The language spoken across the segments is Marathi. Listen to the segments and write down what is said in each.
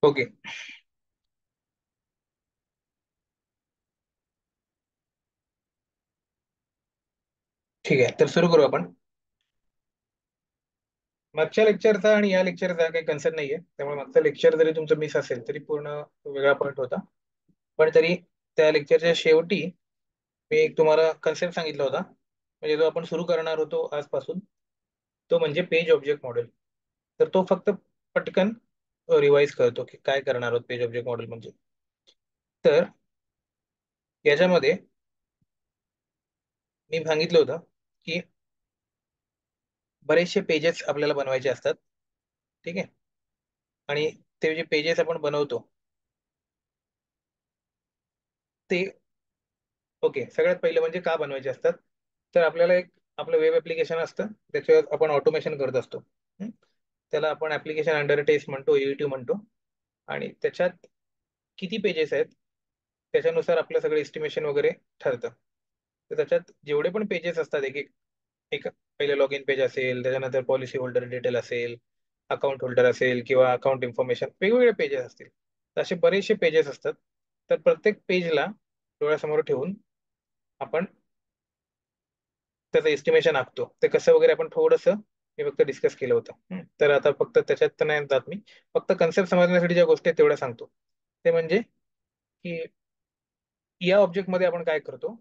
ओके. ठीक आहे, तर सुरू करू आपण. मागच्या लेक्चरचा आणि या लेक्चरचा काही कन्सर्न नाहीये, त्यामुळे मागचा लेक्चर जरी तुमचं मिस असेल तरी पूर्ण वेगळा पॉईंट होता. पण तरी त्या लेक्चरच्या शेवटी मी एक तुम्हाला कन्सेप्ट सांगितला होता, म्हणजे जो आपण सुरू करणार होतो आजपासून, तो म्हणजे पेज ऑब्जेक्ट मॉडेल. तर तो फक्त पटकन रिवाइज करतो की काय करणार आहोत पेज ऑब्जेक्ट मॉडेल म्हणजे. तर याच्यामध्ये मी सांगितलं होतं की बरेचसे पेजेस आपल्याला बनवायचे असतात. ठीक आहे. आणि ते जे पेजेस आपण बनवतो ते, ओके, सगळ्यात पहिलं म्हणजे का बनवायचे असतात. तर आपल्याला एक आपलं वेब ऍप्लिकेशन असतं, त्याच्यावर आपण ऑटोमेशन करत असतो. हं? त्याला आपण ऍप्लिकेशन अंडर टेस्ट म्हणतो, एईटी म्हणतो. आणि त्याच्यात किती पेजेस आहेत त्याच्यानुसार आपलं सगळं एस्टिमेशन वगैरे ठरतं. तर त्याच्यात जेवढे पण पेजेस असतात, एक एक एक पहिले लॉग इन पेज असेल, त्याच्यानंतर पॉलिसी होल्डर डिटेल असेल, अकाउंट होल्डर असेल किंवा अकाउंट इन्फॉर्मेशन, वेगवेगळे पेजेस असतील. तर असे बरेचसे पेजेस असतात. तर प्रत्येक पेजला डोळ्यासमोर ठेवून आपण त्याचं एस्टिमेशन आखतो. ते कसं वगैरे आपण थोडंसं मी फक्त डिस्कस केलं होतं. तर आता फक्त त्याच्यात तर नाही जात मी. फक्त कन्सेप्ट समजण्यासाठी ज्या गोष्टी आहेत तेवढ्या सांगतो. ते म्हणजे की या ऑब्जेक्टमध्ये आपण काय करतो.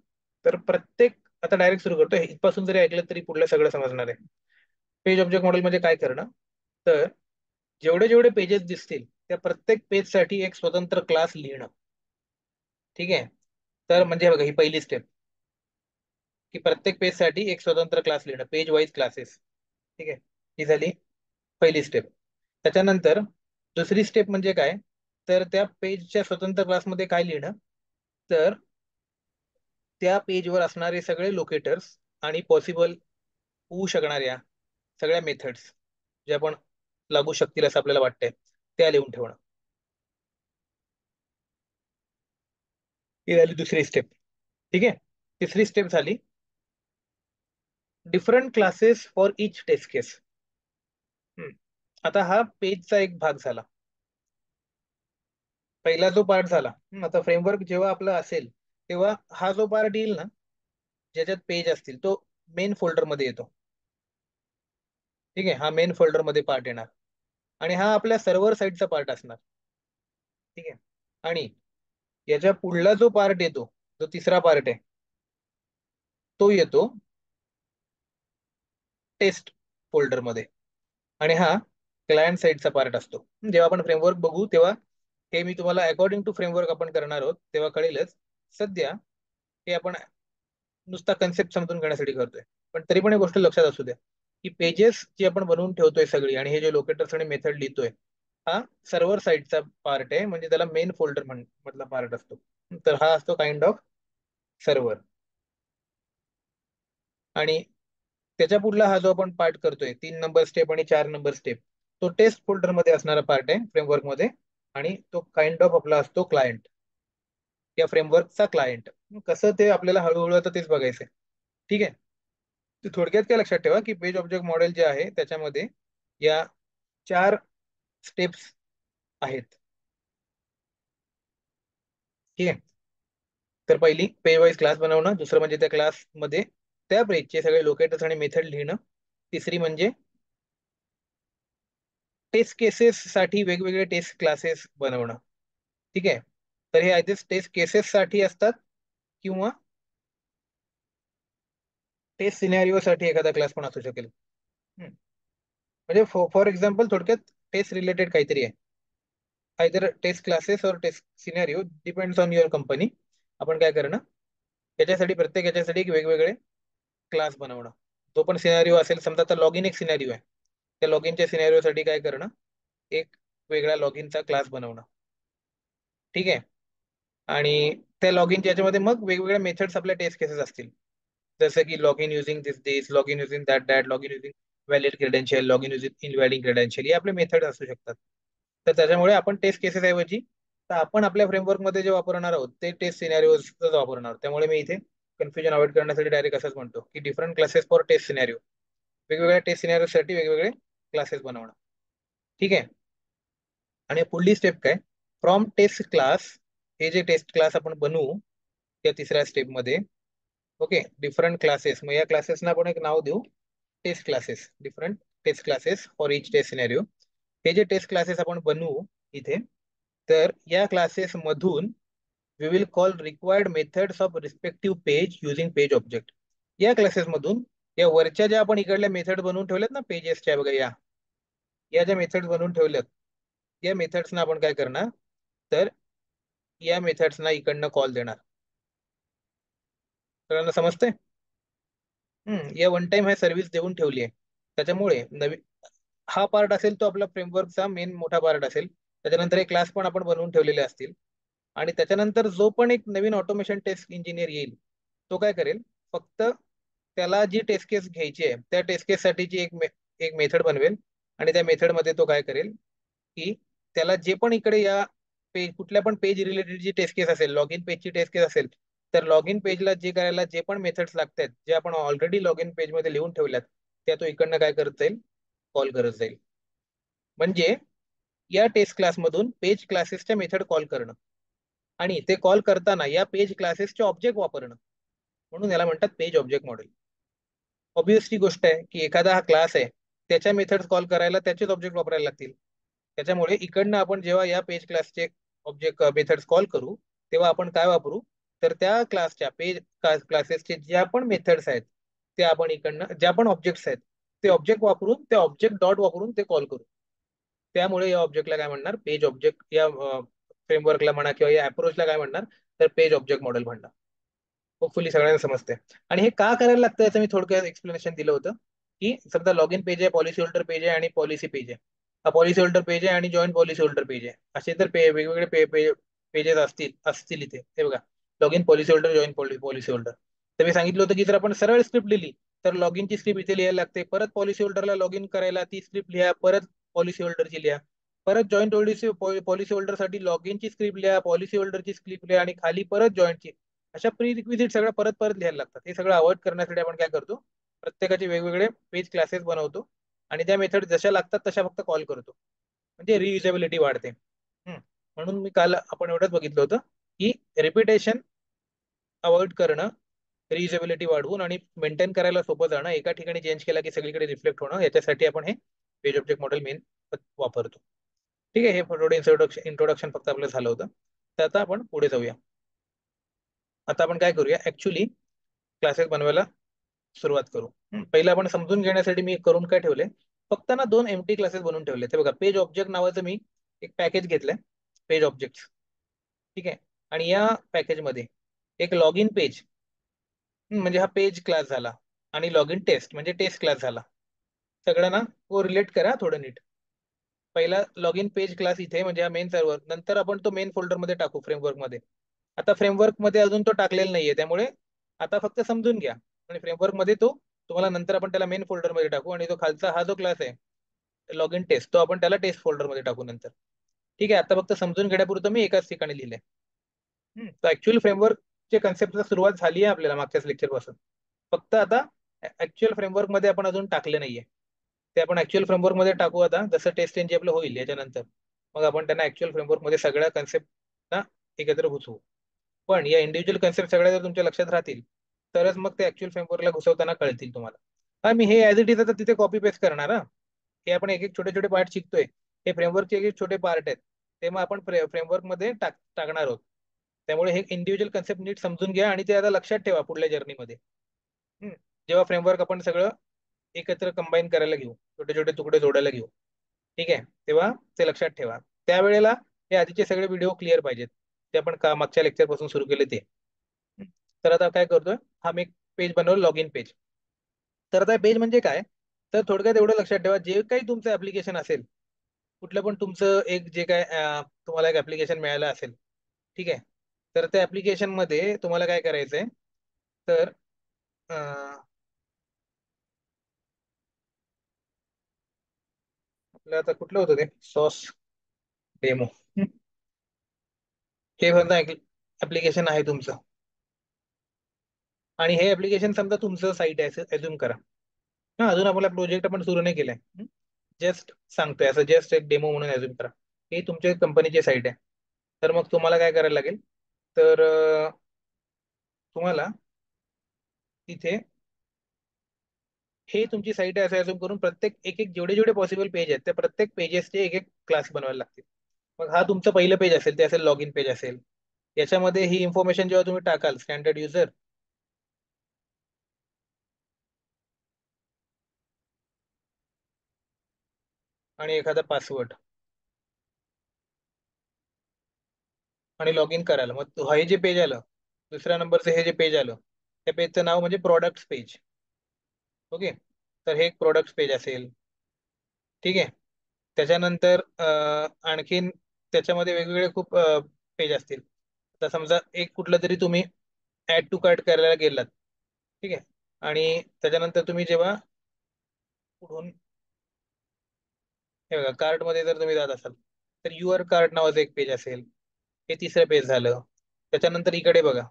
तर प्रत्येक, आता डायरेक्ट सुरू करतो, इथपासून जरी ऐकलं तरी पुढलं सगळं समजणार आहे. पेज ऑब्जेक्ट मॉडेल म्हणजे काय करणं. तर जेवढे जेवढे पेजेस दिसतील त्या प्रत्येक पेजसाठी एक स्वतंत्र क्लास लिहिणं. ठीक आहे. तर म्हणजे बघा, ही पहिली स्टेप, की प्रत्येक पेजसाठी एक स्वतंत्र क्लास लिहिणं, पेज वाईज क्लासेस. ठीक आहे. ही झाली पहिली स्टेप. त्याच्यानंतर दुसरी स्टेप म्हणजे काय, तर त्या पेजच्या स्वतंत्र क्लासमध्ये काय लिहिणं. तर त्या पेजवर असणारे सगळे लोकेटर्स आणि पॉसिबल होऊ शकणाऱ्या सगळ्या मेथड्स जे आपण लागू शकतील असं आपल्याला वाटतंय, त्या लिहून ठेवणं. ही झाली दुसरी स्टेप. ठीक आहे. तिसरी स्टेप झाली different classes for each test case. आता हा पेजचा एक भाग झाला, पहिला जो पार्ट झाला. आता फ्रेमवर्क जेव्हा आपला असेल तेव्हा हा जो पार्ट येईल ना, ज्याच्यात पेज असतील, तो मेन फोल्डर मध्ये येतो. ठीक आहे. हा मेन फोल्डर मध्ये पार्ट येणार आणि हा आपल्या सर्व्हर साईडचा पार्ट असणार. ठीक आहे. आणि याच्या पुढला जो पार्ट येतो, जो तिसरा पार्ट आहे, तो येतो टेस्ट फोल्डर मध्ये. आणि हा क्लायंट साईडचा पार्ट असतो. जेव्हा आपण फ्रेमवर्क बघू तेव्हा हे मी तुम्हाला अकॉर्डिंग टू फ्रेमवर्क आपण करणार आहोत तेव्हा कळेलच. सध्या हे आपण नुसता कन्सेप्ट समजून घेण्यासाठी करतोय. पण तरी पण एक गोष्ट लक्षात असू द्या, की पेजेस जी आपण बनवून ठेवतोय सगळी आणि हे जे लोकेटर्स आणि मेथड लिहितोय, हा सर्व्हर साईडचा पार्ट आहे, म्हणजे त्याला मेन फोल्डर मधला पार्ट असतो. तर हा असतो काइंड ऑफ सर्व्हर. आणि त्याच्या पुढला हा जो आपण पार्ट करतोय, 3 नंबर स्टेप आणि 4 नंबर स्टेप, तो टेस्ट फोल्डर मध्ये असणारा पार्ट आहे फ्रेमवर्क मध्ये. आणि तो काइंड ऑफ आपला असतो क्लायंट, या फ्रेमवर्कचा क्लायंट. कसं ते आपल्याला हळूहळू आता तेच बघायचंय. ठीक आहे. तर थोडक्यात काय लक्षात ठेवा, की पेज ऑब्जेक्ट मॉडेल जे आहे त्याच्यामध्ये या 4 स्टेप्स आहेत. ठीक आहे. तर पहिली पेज वाईज क्लास बनवणं, दुसरं म्हणजे त्या क्लासमध्ये त्या पेजचे सगळे लोकेटर्स आणि मेथड लिहिणं, तिसरी म्हणजे टेस्ट केसेस साठी वेगवेगळे टेस्ट क्लासेस बनवणं. ठीक आहे. तर हे आयते टेस्ट केसेस साठी असतात किंवा टेस्ट सिनॅरिओ साठी एखादा क्लास पण असू शकेल. म्हणजे फॉर एक्झाम्पल थोडक्यात टेस्ट रिलेटेड काहीतरी आहे. आयदर टेस्ट क्लासेस और test scenario depends on your company. आपण काय करणं, प्रत्येक याच्यासाठी एक वेगवेगळे क्लास बनवणं. तो पण सिनॅरिओ असेल, समजा आता लॉग इन एक सिनॅरिओ आहे, त्या लॉग इनच्या सिनॅरिओ साठी काय करणं, एक वेगळा लॉग इनचा क्लास बनवणं. ठीक आहे. आणि त्या लॉग इनच्या याच्यामध्ये मग वेगवेगळ्या मेथड्स आपल्या टेस्ट केसेस असतील. जसं की log in using this, log in using that, log in using valid credential, log in using invalid credential, हे आपले मेथड असू शकतात. तर त्याच्यामुळे आपण टेस्ट केसेस ऐवजी तर आपण आपल्या फ्रेमवर्क मध्ये जे वापरणार आहोत ते टेस्ट सिनॅरिओज वापरणार आहोत. त्यामुळे मी इथे कन्फ्युजन अवॉइड करण्यासाठी डायरेक्ट असंच म्हणतो की different classes for test scenario, वेगवेगळ्या टेस्ट सिनॅरिओ साठी वेगवेगळे क्लासेस बनवणं. ठीक आहे. आणि पुढली स्टेप काय, फ्रॉम टेस्ट क्लास, हे जे टेस्ट क्लास आपण बनवू त्या तिसऱ्या स्टेपमध्ये, ओके, डिफरंट क्लासेस, मग या क्लासेसना आपण एक नाव देऊ, test classes, different test classes for each test scenario. हे जे टेस्ट क्लासेस आपण बनवू इथे, तर या क्लासेस मधून we will call required methods of respective page using page object. या क्लासेस मधून या वरच्या ज्या आपण इकडल्या मेथड बनवून ठेवल्यात ना पेजेसच्या बघा, या ज्या मेथड्स बनवून ठेवल्यात, या मेथड्सना आपण काय करणार, तर या मेथड्सना इकडनं कॉल देणार. सगळ्यांना समजतंय? या वन टाइम ह्या सर्व्हिस देऊन ठेवली आहे. त्याच्यामुळे नवीन हा पार्ट असेल तो आपला फ्रेमवर्कचा मेन मोठा पार्ट असेल. त्याच्यानंतर एक क्लास पण आपण बनवून ठेवलेले असतील. आणि त्याच्यानंतर जो पण एक नवीन ऑटोमेशन टेस्ट इंजिनियर येईल, तो काय करेल, फक्त त्याला जी टेस्ट केस घ्यायची आहे त्या टेस्ट केस साठीची एक मेथड बनवेल. आणि त्या मेथड मध्ये तो काय करेल, की त्याला जे पण इकडे या पेज, कुठल्या पण पेज रिलेटेड जी टेस्ट केस असेल, लॉग इन पेजची टेस्ट केस असेल, तर लॉग इन पेजला जे करायला जे पण मेथड्स लागतात, जे आपण ऑलरेडी लॉग इन पेज मध्ये लिहून ठेवल्यात, त्या तो इकडनं काय करत जाईल, कॉल करत जाईल. म्हणजे या टेस्ट क्लासमधून पेज क्लासेसच्या मेथड कॉल करणं, आणि ते कॉल करताना या पेज क्लासेसचे ऑब्जेक्ट वापरणं, म्हणून याला म्हणतात पेज ऑब्जेक्ट मॉडेल. ऑब्विसली गोष्ट आहे की एखादा हा क्लास आहे, त्याच्या मेथड्स कॉल करायला त्याचेच ऑब्जेक्ट वापरायला लागतील. त्याच्यामुळे इकडनं आपण जेव्हा या पेज क्लासचे ऑब्जेक्ट मेथड्स कॉल करू, तेव्हा आपण काय वापरू, तर त्या क्लासच्या पेज क्लासेसचे ज्या पण मेथड्स आहेत, ते आपण इकडनं ज्या पण ऑब्जेक्ट्स आहेत, ते ऑब्जेक्ट वापरून, ते ऑब्जेक्ट डॉट वापरून ते कॉल करू. त्यामुळे या ऑब्जेक्टला काय म्हणणार, पेज ऑब्जेक्ट, या फ्रेमवर्कला म्हणा किंवा या अप्रोचला काय म्हणणार, तर पेज ऑब्जेक्ट मॉडेल म्हणणार. होपफुली सगळ्यांना समजते. आणि हे का करायला लागतं याचं मी थोडक्यात एक्सप्लेनेशन दिलं होतं, की समजा लॉग इन पेज आहे, पॉलिसी होल्डर पेज आहे आणि पॉलिसी पेज आहे. हा पॉलिसी होल्डर पेज आहे आणि जॉईंट पॉलिसी होल्डर पेज आहे, असे तर वेगवेगळे पेजेस असतील असतील इथे. हे बघा, log in policy holder, joint policy holder. तर मी सांगितलं होतं की जर आपण सरळ स्क्रिप्ट लिहिली, तर लॉग इनची स्क्रिप्ट इथे लिहायला लागते, परत पॉलिसी होल्डरला लॉग इन करायला ती स्क्रिप्ट लिहा, परत पॉलिसी होल्डरची लिहा, परत जॉईंट पॉलिसी होल्डरसाठी लॉग इनची स्क्रिप्ट लिहा, पॉलिसी होल्डरची स्क्रिप्ट लिहा, आणि खाली परत जॉईंटची. अशा प्री रिक्विजिट सगळं परत परत लिहायला लागतात. हे सगळं अवॉइड करण्यासाठी आपण काय करतो, प्रत्येकाचे वेगवेगळे पेज क्लासेस बनवतो, आणि त्या मेथड जशा लागतात तशा फक्त कॉल करतो, म्हणजे रियुजेबिलिटी वाढते. म्हणून मी काल आपण एवढंच बघितलं होतं, की रिपिटेशन अवॉइड करणं, रियुजेबिलिटी वाढवून आणि मेंटेन करायला सोपं जाणं, एका ठिकाणी चेंज केला की सगळीकडे रिफ्लेक्ट होणं, याच्यासाठी आपण हे पेज ऑब्जेक्ट मॉडेल मेन वापरतो. ठीक आहे, हे थोडं इंट्रोडक्शन फक्त आपलं झालं होतं. तर आता आपण पुढे जाऊया. आता आपण काय करूया, ऍक्च्युली क्लासेस बनवायला सुरुवात करू. पहिलं आपण समजून घेण्यासाठी मी करून काय ठेवले, फक्त ना 2 एमटी क्लासेस बनवून ठेवले. ते बघा, पेज ऑब्जेक्ट नावाचं मी एक पॅकेज घेतलंय, पेज ऑब्जेक्ट. ठीक आहे. आणि या पॅकेजमध्ये एक लॉग इन पेज, म्हणजे हा पेज क्लास झाला, आणि लॉग इन टेस्ट म्हणजे टेस्ट क्लास झाला. सगळं ना को रिलेट करा थोडं नीट. पहिला लॉग इन पेज क्लास इथे, म्हणजे हा मेन सर्व्हर, नंतर आपण तो मेन फोल्डर मध्ये टाकू फ्रेमवर्क मध्ये. आता फ्रेमवर्क मध्ये अजून तो टाकलेला नाहीये, त्यामुळे आता फक्त समजून घ्या. आणि फ्रेमवर्क मध्ये तो तुम्हाला नंतर आपण त्याला मेन फोल्डर मध्ये टाकू, आणि तो खालचा हा जो क्लास आहे लॉग इन टेस्ट, तो आपण त्याला टेस्ट फोल्डर मध्ये टाकू नंतर. ठीक आहे, आता फक्त समजून घेण्यापुरतं मी एकाच ठिकाणी लिहिलंय. तर ऍक्च्युअल फ्रेमवर्कचे कन्सेप्टला सुरुवात झाली आहे आपल्याला मागच्याच लेक्चर पासून. फक्त आता ऍक्च्युअल फ्रेमवर्क मध्ये आपण अजून टाकले नाहीये. ते आपण ऍक्च्युअल फ्रेमवर्क मध्ये टाकू आता, जसं टेस्ट एनजी आपलं होईल याच्यानंतर. मग आपण त्यांना ऍक्च्युअल फ्रेमवर्क मध्ये सगळ्या कन्सेप्टना एकत्र घुसवू. पण या इंडिव्हिज्युअल कन्सेप्ट सगळ्या जर तुमच्या लक्षात राहतील, तरच मग ते ऍक्च्युअल फ्रेमवर्कला घुसवताना कळतील तुम्हाला. हा, मी हे ऍज इट इज आता तिथे कॉपी पेस्ट करणार. हा, हे आपण एक एक छोटे छोटे पार्ट शिकतोय, हे फ्रेमवर्कचे एक एक छोटे पार्ट आहेत, ते मग आपण फ्रेमवर्क मध्ये टाकणार आहोत. त्यामुळे हे इंडिव्हिज्युअल कन्सेप्ट नीट समजून घ्या, आणि ते आता लक्षात ठेवा पुढल्या जर्नीमध्ये. जेव्हा फ्रेमवर्क आपण सगळं एकत्र कंबाईन करायला घेऊ, छोटे छोटे तुकडे जोडायला घेऊ, ठीक आहे, तेव्हा ते लक्षात ठेवा. त्यावेळेला हे आधीचे सगळे व्हिडिओ क्लिअर पाहिजेत, ते आपण का मागच्या लेक्चर पासून सुरू केले ते. तर आता काय करतोय, हा मी एक पेज बनवलं, लॉग इन पेज. तर आता पेज म्हणजे काय, तर थोडक्यात एवढं लक्षात ठेवा, जे काही तुमचं ऍप्लिकेशन असेल, कुठलं पण तुमचं एक जे काय तुम्हाला एक ऍप्लिकेशन मिळालं असेल, ठीक आहे, तर त्या ऍप्लिकेशन मध्ये तुम्हाला काय करायचंय, तर आपलं आता कुठलं होतं ते, सॉस डेमो, हे समजा ऍप्लिकेशन आहे तुमचं, आणि हे ऍप्लिकेशन समजा तुमचं साईट आहे असं अज्युम करा. हा, अजून आपला प्रोजेक्ट आपण सुरू नाही केलाय, जस्ट सांगतोय असं, जस्ट एक डेमो म्हणून अज्युम करा. ही तुमच्या कंपनीची साईट आहे. तर मग तुम्हाला काय करायला लागेल, तर तुम्हाला तिथे हे तुमची साईट आहे असं assume करून प्रत्येक एक एक जेवढे जेवढे पॉसिबल पेज आहेत त्या प्रत्येक पेजेसचे एक एक क्लास बनवायला लागतील. मग हा तुमचं पहिलं पेज असेल, ते असेल लॉग इन पेज असेल. याच्यामध्ये ही इन्फॉर्मेशन जेव्हा तुम्ही टाकाल, स्टँडर्ड युजर आणि एखादा पासवर्ड आणि लॉग इन करायला, मग हे जे पेज आलं, दुसऱ्या नंबरचं हे जे पेज आलं, त्या पेजचं नाव म्हणजे प्रोडक्ट्स पेज. ओके. तर हे एक प्रोडक्ट्स पेज असेल. ठीक आहे. त्याच्यानंतर आणखीन त्याच्यामध्ये वेगवेगळे खूप पेज असतील. आता समजा एक कुठलं तरी तुम्ही ऍड टू कार्ट करायला गेलात. ठीक आहे. आणि त्याच्यानंतर तुम्ही जेव्हा पुढून हे बघा, कार्ट मध्ये जर तुम्ही जात असाल, तर युअर कार्ट नावाचं एक पेज असेल. हे तिसरं पेज झालं. त्याच्यानंतर इकडे बघा,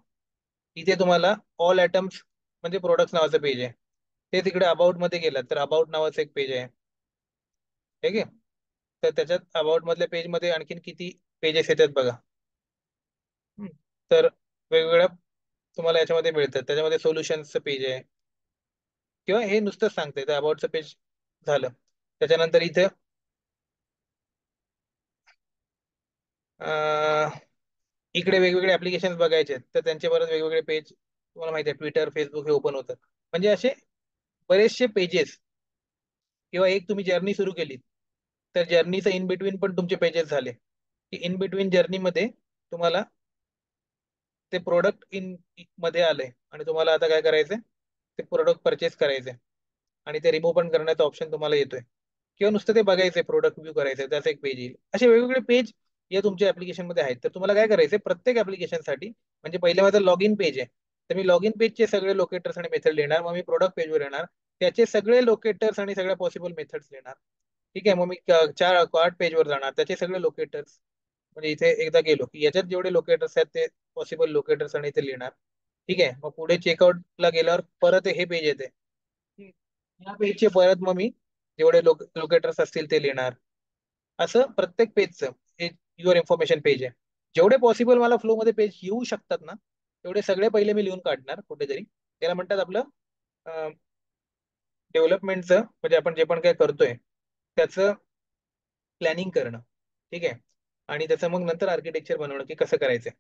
इथे तुम्हाला ऑल आयटम्स म्हणजे प्रोडक्ट्स नावाचं पेज आहे. ते तिकडे अबाउट मध्ये गेलात तर अबाउट नावाचं एक पेज आहे. ठीक आहे. तर त्याच्यात अबाउट मधल्या पेज मध्ये आणखीन किती पेजेस येतात बघा. हम्म. तर वेगवेगळ्या तुम्हाला याच्यामध्ये मिळतात. त्याच्यामध्ये सोल्युशन्सचं पेज आहे, किंवा हे नुसतंच सांगते तर अबाउटचं पेज झालं. त्याच्यानंतर इथे इकडे वेगवेगळे ऍप्लिकेशन्स बघायचे आहेत, तर त्यांचे बरेच वेगवेगळे पेज तुम्हाला माहिती आहे, ट्विटर फेसबुक हे ओपन होतात. म्हणजे असे बरेचसे पेजेस. किंवा एक तुम्ही जर्नी सुरू केली, तर जर्नीचं इन बिटवीन पण तुमचे पेजेस झाले, की इन बिटवीन जर्नीमध्ये तुम्हाला ते प्रोडक्ट इन मध्ये आलंय आणि तुम्हाला आता काय करायचंय, ते प्रोडक्ट परचेस करायचंय आणि ते रिमूव्ह पण करण्याचा ऑप्शन तुम्हाला येतोय. किंवा नुसतं ते बघायचंय, प्रोडक्ट व्ह्यू करायचंय, त्याचं एक पेज येईल. असे वेगवेगळे पेज या तुमच्या ऍप्लिकेशन मध्ये आहेत. तर तुम्हाला काय करायचंय प्रत्येक ऍप्लिकेशनसाठी, म्हणजे पहिले माझं लॉग इन पेज आहे, तर मी लॉग इन पेजचे सगळे लोकेटर्स आणि मेथड लिहिणार. मग मी प्रोडक्ट पेजवर येणार, त्याचे सगळे लोकेटर्स आणि सगळ्या पॉसिबल मेथड्स लिहिणार. ठीक आहे. मग मी चार कार्ट पेजवर जाणार, त्याचे सगळे लोकेटर्स, म्हणजे इथे एकदा गेलो की याच्यात जेवढे लोकेटर्स आहेत ते पॉसिबल लोकेटर्स आणि इथे लिहिणार. ठीक आहे. मग पुढे चेकआउटला गेल्यावर परत हे पेज येते. या पेजचे परत मग मी जेवढे लोकेटर्स असतील ते लिहिणार. असं प्रत्येक पेजचं हे युअर इन्फॉर्मेशन पेज आहे. जेवढे पॉसिबल मला फ्लो मध्ये पेज येऊ शकतात ना, तेवढे सगळे पहिले मी लिहून काढणार कुठेतरी. त्याला म्हणतात आपलं डेव्हलपमेंटचं, म्हणजे आपण जे पण काय करतोय त्याचं प्लॅनिंग करणं. ठीक आहे. आणि त्याचं मग नंतर आर्किटेक्चर बनवणं की कसं करायचंय.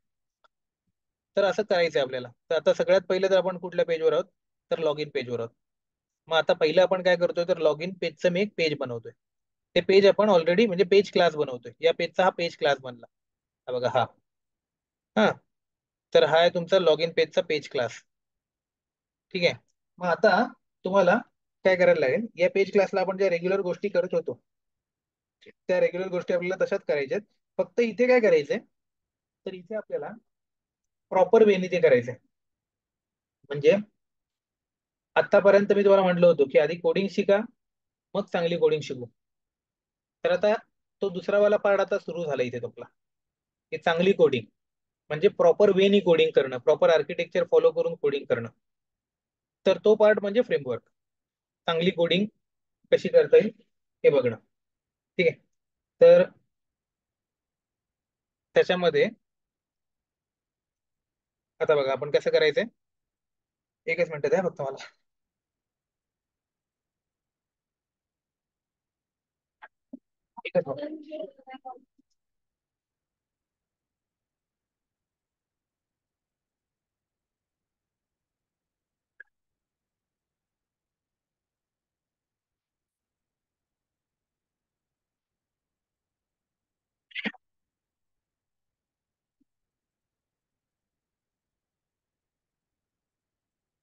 तर असं करायचंय आपल्याला. तर आता सगळ्यात पहिले तर आपण कुठल्या पेजवर आहोत, तर लॉग इन पेजवर आहोत. मग आता पहिलं आपण काय करतोय, तर लॉग इन पेजचं मी एक पेज बनवतोय. ते पेज आपण ऑलरेडी म्हणजे पेज क्लास बनवतोय. या पेजचा हा पेज क्लास बनला. हा बघा हा. हा. तर हा आहे तुमचा लॉग इन पेजचा पेज क्लास. ठीक आहे. मग आता तुम्हाला काय करायला लागेल, या पेज क्लासला आपण ज्या रेग्युलर गोष्टी करत होतो, त्या रेग्युलर गोष्टी आपल्याला तशाच करायच्या आहेत. फक्त इथे काय करायचंय, तर इथे आपल्याला प्रॉपर वेने ते करायचंय. म्हणजे आतापर्यंत मी तुम्हाला म्हटलं होतं की आधी कोडिंग शिका, मग चांगली कोडिंग शिकू. तर आता तो दुसरा वाला पार्ट आता सुरू झाला इथे तुमला, की चांगली कोडिंग म्हणजे प्रॉपर वेनी कोडिंग करणं, प्रॉपर आर्किटेक्चर फॉलो करून कोडिंग करणं. तर तो पार्ट म्हणजे फ्रेमवर्क. चांगली कोडिंग कशी करता येईल हे बघणं. ठीक आहे. तर त्याच्यामध्ये आता बघा आपण कसं करायचंय. एकच मिनिट द्या फक्त मला. एकच मिनिट.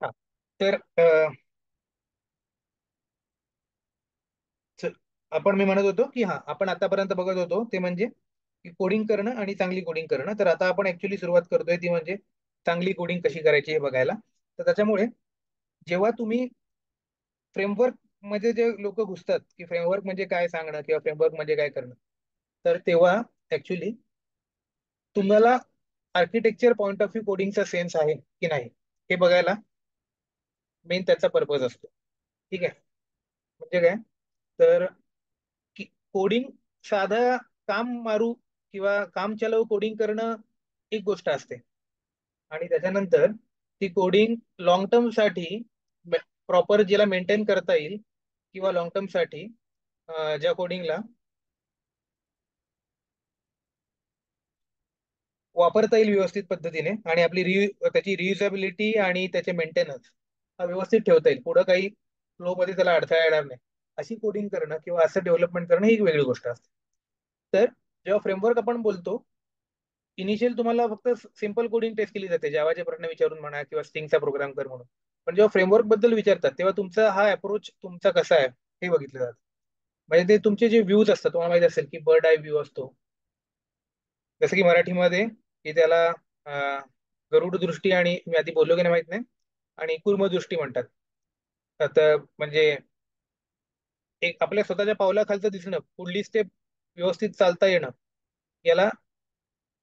हा. तर च- आपण मी म्हणत होतो की हा आपण आतापर्यंत बघत होतो ते म्हणजे कोडिंग करणं आणि चांगली कोडिंग करणं. तर आता आपण ऍक्च्युली सुरुवात करतोय ती म्हणजे चांगली कोडिंग कशी करायची हे बघायला. तर त्याच्यामुळे जेव्हा तुम्ही फ्रेमवर्क मध्ये जे लोक घुसतात की फ्रेमवर्क म्हणजे काय सांगणं किंवा फ्रेमवर्क म्हणजे काय करणं, तर तेव्हा ऍक्च्युली तुम्हाला आर्किटेक्चर पॉईंट ऑफ व्ह्यू कोडिंगचा सेन्स आहे की नाही हे बघायला मेन त्याचा पर्पज असतो. ठीक आहे. म्हणजे काय, तर कोडिंग साधा काम मारू किंवा काम चालव कोडिंग करणं एक गोष्ट असते, आणि त्याच्यानंतर ती कोडिंग लॉंग टर्म साठी प्रॉपर जिला मेंटेन करता येईल, किंवा लॉंग टर्म साठी ज्या कोडिंगला वापरता येईल व्यवस्थित पद्धतीने, आणि आपली त्याची रियुजेबिलिटी आणि त्याचे मेंटेनन्स हा व्यवस्थित ठेवता येईल, पुढं काही फ्लो मध्ये त्याला अडथळा येणार नाही, अशी कोडिंग करणं किंवा असं डेव्हलपमेंट करणं ही एक वेगळी गोष्ट असते. तर जेव्हा फ्रेमवर्क आपण बोलतो, इनिशियल तुम्हाला फक्त सिंपल कोडिंग टेस्ट केली जाते, जावाचे प्रश्न विचारून म्हणा किंवा स्ट्रिंगचा प्रोग्राम कर म्हणून. पण जेव्हा फ्रेमवर्क बद्दल विचारतात तेव्हा तुमचा हा अप्रोच तुमचा कसा आहे हे बघितलं जातं. म्हणजे ते तुमचे जे व्ह्यूज असतात, तुम्हाला माहिती असेल की बर्ड आय व्ह्यू असतो, जसं की मराठीमध्ये की त्याला अं, गरुड दृष्टी, आणि मी आधी बोललो की नाही माहित नाही, आणि कूर्म दृष्टी म्हणतात. आता म्हणजे एक आपल्या स्वतःच्या पावलाखालचं दिसणं, पुढली स्टेप व्यवस्थित चालता येणं, याला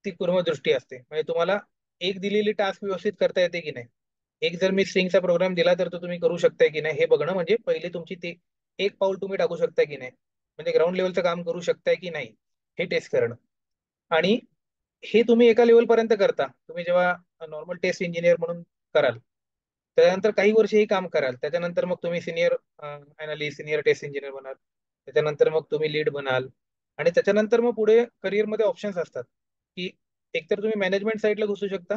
ती कूर्मदृष्टी असते. म्हणजे तुम्हाला एक दिलेली टास्क व्यवस्थित करता येते की नाही, एक जर मी स्ट्रिंगचा प्रोग्राम दिला तर तो तुम्ही करू शकताय की नाही हे बघणं, म्हणजे पहिले तुमची ते एक पाऊल तुम्ही टाकू शकताय की नाही, म्हणजे ग्राउंड लेवलचं काम करू शकताय की नाही हे टेस्ट करणं. आणि हे तुम्ही एका लेवल पर्यंत करता, तुम्ही जेव्हा नॉर्मल टेस्ट इंजिनियर म्हणून कराल, त्यानंतर काही वर्ष हे काम कराल, त्याच्यानंतर मग तुम्ही senior analyst, senior test engineer बनाल, त्याच्यानंतर मग तुम्ही लीड बनाल, आणि त्याच्यानंतर मग पुढे करिअरमध्ये ऑप्शन्स असतात की एकतर तुम्ही मॅनेजमेंट साईडला घुसू शकता,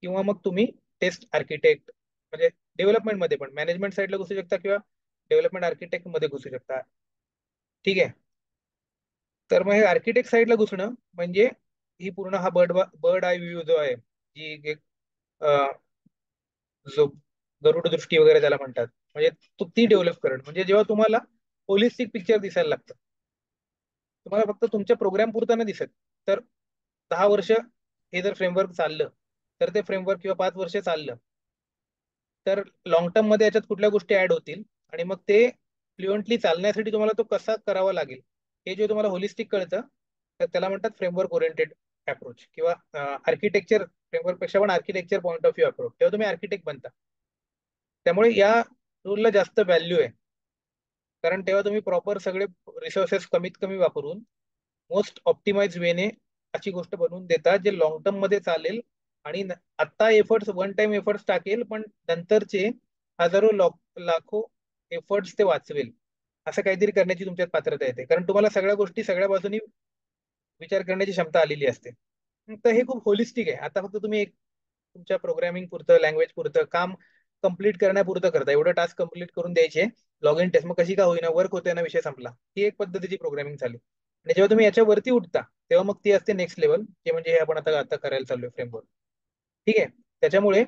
किंवा मग तुम्ही टेस्ट आर्किटेक्ट, म्हणजे डेव्हलपमेंट मध्ये पण मॅनेजमेंट साईडला घुसू शकता, किंवा डेव्हलपमेंट आर्किटेक्ट मध्ये घुसू शकता. ठीक आहे. तर मग हे आर्किटेक्ट साईडला घुसणं म्हणजे ही पूर्ण हा बर्ड आय व्ह्यू जो आहे, जी एक जो गरुड दृष्टी वगैरे त्याला म्हणतात, म्हणजे ती डेव्हलप करणं, म्हणजे जेव्हा तुम्हाला होलिस्टिक पिक्चर दिसायला लागतं, तुम्हाला फक्त तुमच्या प्रोग्राम पुरता नाही दिसत, तर 10 वर्ष हे जर फ्रेमवर्क चाललं, तर ते फ्रेमवर्क किंवा 5 वर्ष चाललं, तर लॉंग टर्म मध्ये याच्यात कुठल्या गोष्टी ऍड होतील, आणि मग ते फ्लुएंटली चालण्यासाठी तुम्हाला तो कसा करावा लागेल, हे जे तुम्हाला होलिस्टिक कळतं, तर त्याला म्हणतात फ्रेमवर्क ओरिएंटेड अप्रोच, किंवा आर्किटेक्चर फ्रेमवर्क पेक्षा पण architecture point of view approach, तेव्हा तुम्ही आर्किटेक्ट बनता. त्यामुळे या रूलला जास्त व्हॅल्यू आहे, कारण तेव्हा तुम्ही प्रॉपर सगळे रिसोर्सेस कमीत कमी वापरून मोस्ट ऑप्टिमाइज वेने अशी गोष्ट बनवून देता जे लॉंग टर्म मध्ये चालेल, आणि आता एफर्ट्स वन टाइम एफर्ट्स टाकेल, पण नंतरचे हजारो लाखो एफर्ट्स ते वाचवेल, असं काहीतरी करण्याची तुमच्यात पात्रता येते, कारण तुम्हाला सगळ्या गोष्टी सगळ्या बाजूनी विचार करण्याची क्षमता आलेली असते. तर हे खूप होलिस्टिक आहे. आता फक्त तुम्ही एक तुमच्या प्रोग्रामिंग पुरतं, लँग्वेज पुरतं काम कम्प्लीट करण्यापुरतं करता, एवढं टास्क कम्प्लीट करून द्यायचे, लॉग इन टेस्ट मग कशी का होईना, वर्क होते ना, विषय संपला. ही एक पद्धतीची प्रोग्रामिंग झाली. आणि जेव्हा तुम्ही याच्यावरती उठता तेव्हा मग ती असते नेक्स्ट लेवल, जे म्हणजे हे आपण आता आता करायला चाललोय फ्रेमवर्क. ठीक आहे. त्याच्यामुळे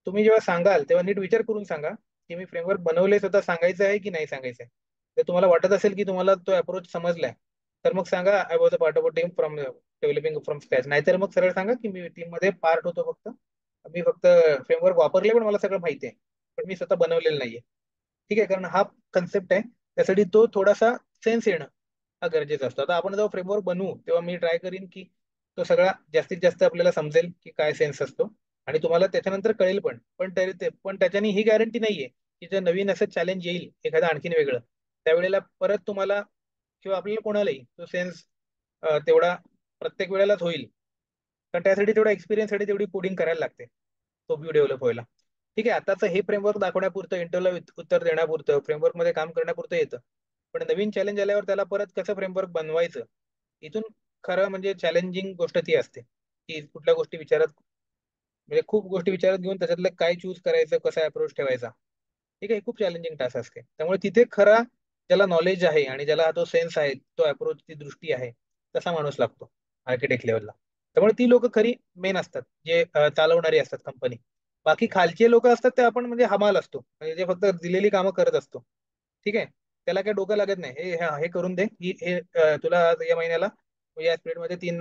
तुम्ही जेव्हा सांगाल तेव्हा नीट विचार करून सांगा की मी फ्रेमवर्क बनवले, स्वतः सांगायचं आहे की नाही सांगायचं आहे. जर तुम्हाला वाटत असेल की तुम्हाला तो अप्रोच समजलाय, तर मग सांगा I was a part of a team from developing from scratch. नाहीतर मग सरळ सांगा की मी टीम मध्ये पार्ट होतो फक्त, मी फक्त फ्रेमवर्क वापरले पण मला सगळं माहिती आहे, पण मी स्वतः बनवलेलं नाहीये. ठीक आहे, कारण हा कन्सेप्ट आहे, त्यासाठी तो थोडासा सेन्स येणं हा गरजेचा असतो. आता आपण जेव्हा फ्रेमवर्क बनवू तेव्हा मी ट्राय करीन की तो सगळा जास्तीत जास्त आपल्याला समजेल की काय सेन्स असतो, आणि तुम्हाला त्याच्यानंतर कळेल पण. पण त्याच्याने ही गॅरंटी नाहीये की जर नवीन असं चॅलेंज येईल एखादं आणखीन वेगळं, त्यावेळेला परत तुम्हाला किंवा आपल्याला कोणालाही तो सेन्स तेवढा प्रत्येक वेळेलाच होईल, कारण त्यासाठी तेवढा एक्सपिरियन्ससाठी तेवढी कोडिंग करायला लागते तो व्ह्यू डेव्हलप व्हायला. ठीक आहे, आताच हे फ्रेमवर्क दाखवण्यापुरतं, इंटरव्ह्यूला उत्तर देण्यापुरतं, फ्रेमवर्क मध्ये काम करण्यापुरतं येतं, पण नवीन चॅलेंज आल्यावर त्याला परत कसं फ्रेमवर्क बनवायचं, इथून खरं म्हणजे चॅलेंजिंग गोष्ट ती असते की कुठल्या गोष्टी विचारात, म्हणजे खूप गोष्टी विचारात घेऊन त्याच्यातलं काय चूज करायचं, कसा अप्रोच ठेवायचा. ठीक आहे, खूप चॅलेंजिंग टास्क असते. त्यामुळे तिथे खरा ज्याला नॉलेज आहे आणि ज्याला तो सेन्स आहे, तो अप्रोच, ती दृष्टी आहे, तसा माणूस लागतो आर्किटेक्ट लेवलला. त्यामुळे ती लोक खरी मेन असतात, जे चालवणारी असतात कंपनी. बाकी खालचे लोक असतात ते आपण म्हणजे हमाल असतो, म्हणजे जे फक्त दिलेली कामं करत असतो. ठीक आहे, त्याला काही डोकं लागत नाही, हे करून दे, ही हे तुला आज या महिन्याला या स्प्रिंट मध्ये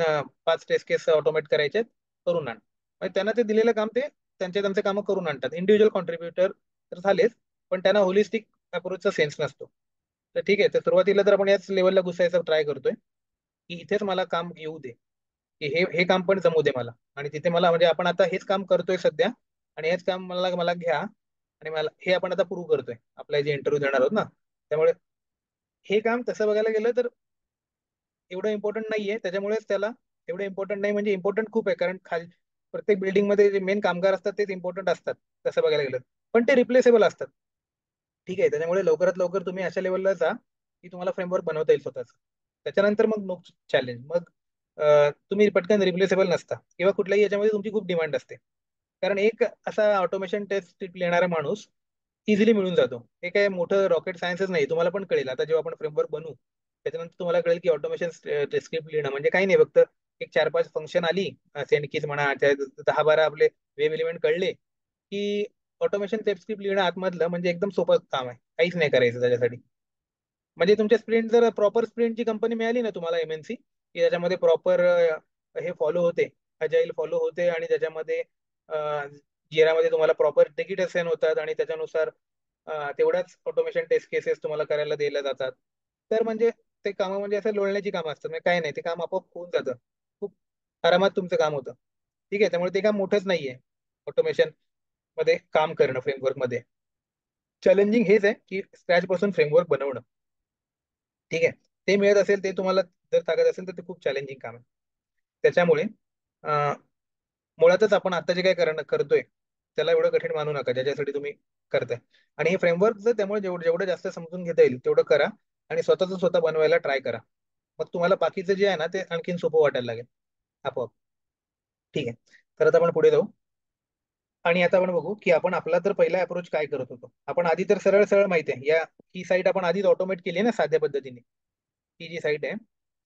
5 टेस्ट केस ऑटोमेट करायचे आहेत, करून आण. म्हणजे त्यांना ते दिलेलं काम ते त्यांचे कामं करून आणतात. इंडिव्हिज्युअल कॉन्ट्रीब्युटर तर झालेच, पण त्यांना होलिस्टिक अप्रोचचा सेन्स नसतो. तर ठीक आहे, तर सुरुवातीला तर आपण याच लेवलला घुसायचा ट्राय करतोय की इथेच मला काम येऊ दे, की हे हे काम पण जमू दे मला, आणि तिथे मला म्हणजे आपण आता हेच काम करतोय सध्या, आणि हेच काम मला मला घ्या, आणि मला हे आपण आता प्रूव्ह करतोय आपल्या जे इंटरव्ह्यू देणार आहोत ना. त्यामुळे हे काम तसं बघायला गेलं तर एवढं इम्पॉर्टंट नाहीये, त्याच्यामुळेच त्याला एवढं इम्पॉर्टंट नाही, म्हणजे इम्पॉर्टंट खूप आहे, कारण खाली प्रत्येक बिल्डिंग मध्ये जे मेन कामगार असतात तेच इम्पॉर्टंट असतात तसं बघायला गेलं, पण ते रिप्लेसेबल असतात. ठीक आहे, त्याच्यामुळे लवकरात लवकर तुम्ही अशा लेवलला जा की तुम्हाला फ्रेमवर्क बनवता येईल स्वतःच. त्याच्यानंतर मग नो चॅलेंज, मग तुम्ही पटकन रिप्लेसेबल नसता किंवा कुठल्याही याच्यामध्ये तुमची खूप डिमांड असते. कारण एक असा ऑटोमेशन टेस्ट लिहिणारा माणूस इझिली मिळून जातो. हे काय मोठं रॉकेट सायन्सच नाही, तुम्हाला पण कळेल आता जेव्हा आपण फ्रेमवर्क बनवू त्याच्यानंतर तुम्हाला कळेल की ऑटोमेशन स्क्रिप्ट लिहिणं म्हणजे काही नाही, फक्त एक 4-5 फंक्शन आली, सेंड कीज म्हणा, 10-12 आपले वेब एलिमेंट कळले की ऑटोमेशन स्क्रिप्ट लिहिणं आतमधलं म्हणजे एकदम सोपं काम आहे, काहीच नाही करायचं त्याच्यासाठी. म्हणजे तुमच्या स्प्रिंट जर प्रॉपर स्प्रिंटची कंपनी मिळाली ना तुम्हाला एमएनसी, की त्याच्यामध्ये प्रॉपर हे फॉलो होते, अजाईल फॉलो होते, आणि त्याच्यामध्ये जिरामध्ये तुम्हाला प्रॉपर तिकीट असाइन होतात, आणि त्याच्यानुसार तेवढ्याच ऑटोमेशन टेस्ट केसेस तुम्हाला करायला दिल्या जातात, तर म्हणजे ते कामं म्हणजे असं लोळण्याची कामं असतात, म्हणजे काय नाही, ते काम आपोआप होऊन जातं. खूप आरामात तुमचं काम होतं. ठीक आहे, त्यामुळे ते काम मोठंच नाहीये ऑटोमेशन मध्ये काम करणं फ्रेमवर्क मध्ये. चॅलेंजिंग हेच आहे की स्क्रॅच पासून फ्रेमवर्क बनवणं. ठीक आहे, ते मिळत असेल, ते तुम्हाला जर ताकद असेल तर ते खूप चॅलेंजिंग काम आहे. त्याच्यामुळे अं, मुळातच आपण आता जे काय करतोय त्याला एवढं कठीण मानू नका ज्याच्यासाठी तुम्ही करताय. आणि हे फ्रेमवर्क जर त्यामुळे जेवढं जेवढं जास्त समजून घेता येईल तेवढं करा, आणि स्वतःच स्वतः बनवायला ट्राय करा. मग तुम्हाला बाकीचं जे आहे ना ते आणखीन सोपं वाटायला लागेल आपोआप. ठीक आहे, तर आता आपण पुढे जाऊ. आणि आता आपण बघू की आपण आपला तर पहिला अप्रोच काय करत होतो. आपण आधी तर सरळ सरळ माहिती आहे, ही साईट आपण आधीच ऑटोमेट केली आहे ना साध्या पद्धतीने. ही जी साईट आहे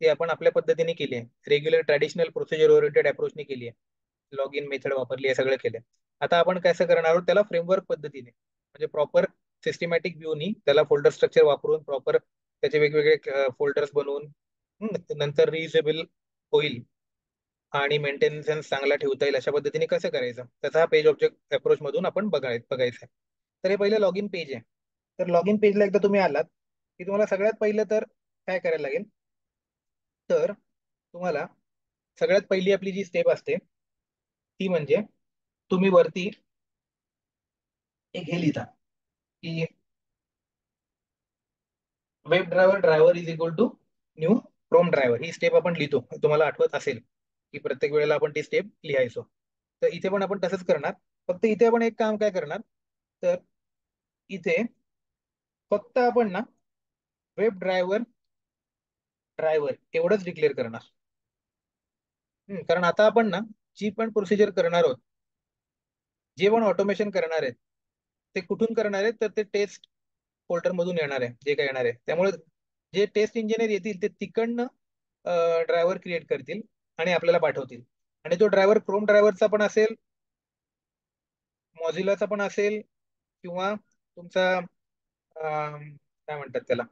ती आपण आपल्या पद्धतीने केली आहे, रेग्युलर ट्रॅडिशनल प्रोसिजर ओरिएंटेड अप्रोचने केली आहे, लॉग इन मेथड वापरली आहे, सगळं केलं. आता आपण कसं करणार आहोत त्याला फ्रेमवर्क पद्धतीने, म्हणजे प्रॉपर सिस्टमॅटिक व्ह्यूनी त्याला फोल्डर स्ट्रक्चर वापरून प्रॉपर त्याचे वेगवेगळे फोल्डर्स बनवून नंतर रियुजेबल होईल आणि मेंटेनन्स चांगला ठेवता येईल अशा पद्धतीने कसं करायचं, त्याचा हा पेज ऑब्जेक्ट अप्रोच मधून आपण बघायचं आहे. तर हे पहिलं लॉग इन पेज आहे. तर लॉग इन पेजला एकदा तुम्ही आलात की तुम्हाला सगळ्यात पहिलं तर काय करायला लागेल, तर तुम्हाला सगळ्यात पहिली आपली जी स्टेप असते ती म्हणजे तुम्ही वरती एक हे लिहिता की web driver driver is equal to new Chrome driver. ही स्टेप आपण लिहितो, तुम्हाला आठवत असेल की प्रत्येक वेळेला आपण ती स्टेप लिहायचो. तर इथे पण आपण तसंच करणार. फक्त इथे आपण एक काम काय करणार, तर इथे फक्त आपण ना वेब ड्रायव्हर ड्रायव्हर एवढंच डिक्लेअर करणार. कारण आता आपण ना जी पण प्रोसिजर करणार आहोत, जे पण ऑटोमेशन करणार आहेत ते कुठून करणार आहेत, तर ते टेस्ट फोल्डर मधून येणार आहे जे काय येणार आहे. त्यामुळे जे टेस्ट इंजिनियर येतील ते तिकडनं ड्रायव्हर क्रिएट करतील आणि आपल्याला पाठवतील. आणि तो ड्रायव्हर क्रोम ड्रायव्हरचा पण असेल, मॉझिलाचा पण असेल, किंवा तुमचा काय म्हणतात त्याला,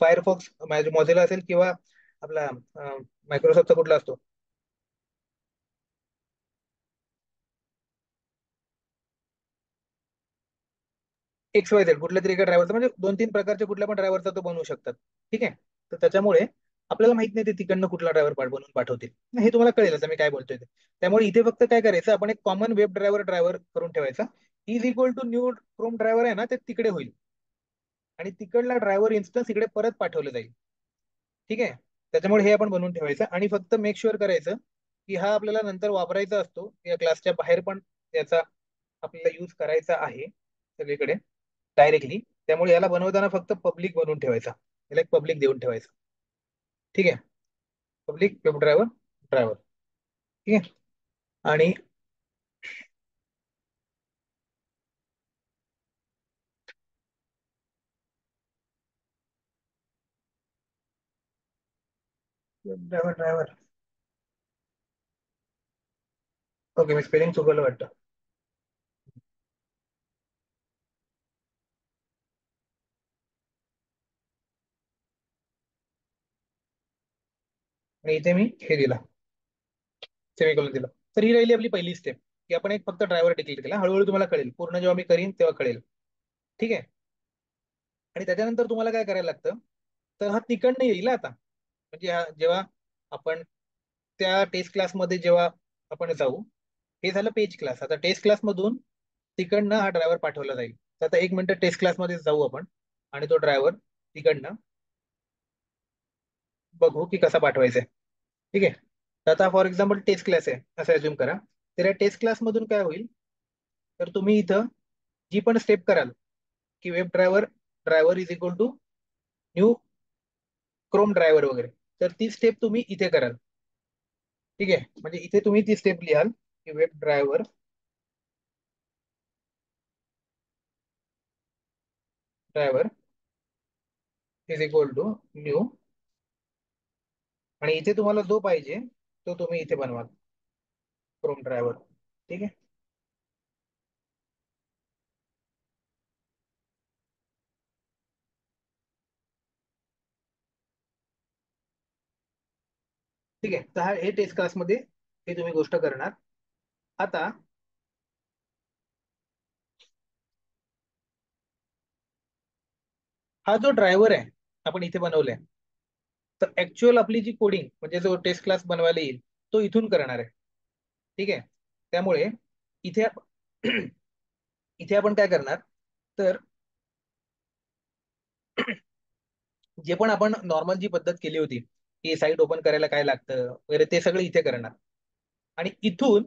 फायरफॉक्स मॉझिला असेल, किंवा आपला मायक्रोसॉफ्टचा कुठला असतो, एक्स वाय झेड, कुठल्या तरी एका ड्रायव्हरचा, म्हणजे 2-3 प्रकारच्या कुठल्या पण ड्रायव्हरचा तो बनवू शकतात. ठीक आहे, तर त्याच्यामुळे आपल्याला माहित नाही ते तिकडनं कुठला ड्रायव्हर बनवून पाठवतील, हे तुम्हाला कळेल आता मी काय बोलतोय ते. त्यामुळे इथे फक्त काय करायचं, आपण एक कॉमन वेब ड्रायव्हर ड्रायव्हर करून ठेवायचा. Is equal to new Chrome driver आहे ना ते तिकडे होईल, आणि तिकडला ड्रायव्हर इन्स्टन्स इकडे परत पाठवलं जाईल. ठीक आहे, त्याच्यामुळे हे आपण बनवून ठेवायचं, आणि फक्त मेक शुअर करायचं की हा आपल्याला नंतर वापरायचा असतो, या क्लासच्या बाहेर पण याचा आपल्याला यूज करायचा आहे सगळीकडे डायरेक्टली. त्यामुळे याला बनवताना फक्त पब्लिक बनवून ठेवायचा, याला एक पब्लिक देऊन ठेवायचं. ठीक आहे, पब्लिक वेब ड्रायव्हर ड्रायव्हर. ठीक आहे, आणि वेब ड्रायव्हर ड्रायव्हर, ओके, मी स्पेलिंग चुकवलं वाटतं. आणि इथे मी हे दिला, सेमिकोलॉन दिला. तर ही राहिली आपली पहिली स्टेप, की आपण एक फक्त ड्रायव्हर डिक्लेअर केला. हळूहळू तुम्हाला कळेल, पूर्ण जेव्हा मी करीन तेव्हा कळेल. ठीक आहे, आणि त्याच्यानंतर तुम्हाला काय करायला लागतं, तर हा तिकडनं येईल आता, म्हणजे जेव्हा आपण त्या टेस्ट क्लासमध्ये जेव्हा आपण जाऊ, हे झालं पेज क्लास. आता टेस्ट क्लास मधून तिकडनं हा ड्रायव्हर पाठवला जाईल. तर आता 1 मिनिट टेस्ट क्लासमध्ये जाऊ आपण, आणि तो ड्रायव्हर तिकडनं बघू की कसा पाठवायचा आहे. ठीक आहे. तर आता फॉर एक्झाम्पल टेस्ट क्लास आहे असं अज्युम करा. तर या टेस्ट क्लास मधून काय होईल, तर तुम्ही इथं जी पण स्टेप कराल की web driver driver is equal to new Chrome driver वगैरे, तर ती स्टेप तुम्ही इथे कराल. ठीक आहे. म्हणजे इथे तुम्ही ती स्टेप लिहाल की web driver is equal to new, आणि इथे तुम्हाला जो पाहिजे तो तुम्ही इथे बनवाल, क्रोम ड्रायव्हर. ठीक आहे. ठीक आहे. तर हे टेस्ट क्लासमध्ये हे तुम्ही गोष्ट करणार. आता हा जो ड्रायव्हर आहे आपण इथे बनवलाय, तर ऍक्च्युअल आपली जी कोडिंग म्हणजे जो टेस्ट क्लास बनवायला येईल तो इथून करणार आहे. ठीक आहे. त्यामुळे इथे इथे आपण काय करणार, तर जे पण आपण नॉर्मल जी पद्धत केली होती की साईट ओपन करायला काय लागतं वगैरे ते सगळं इथे करणार. आणि इथून,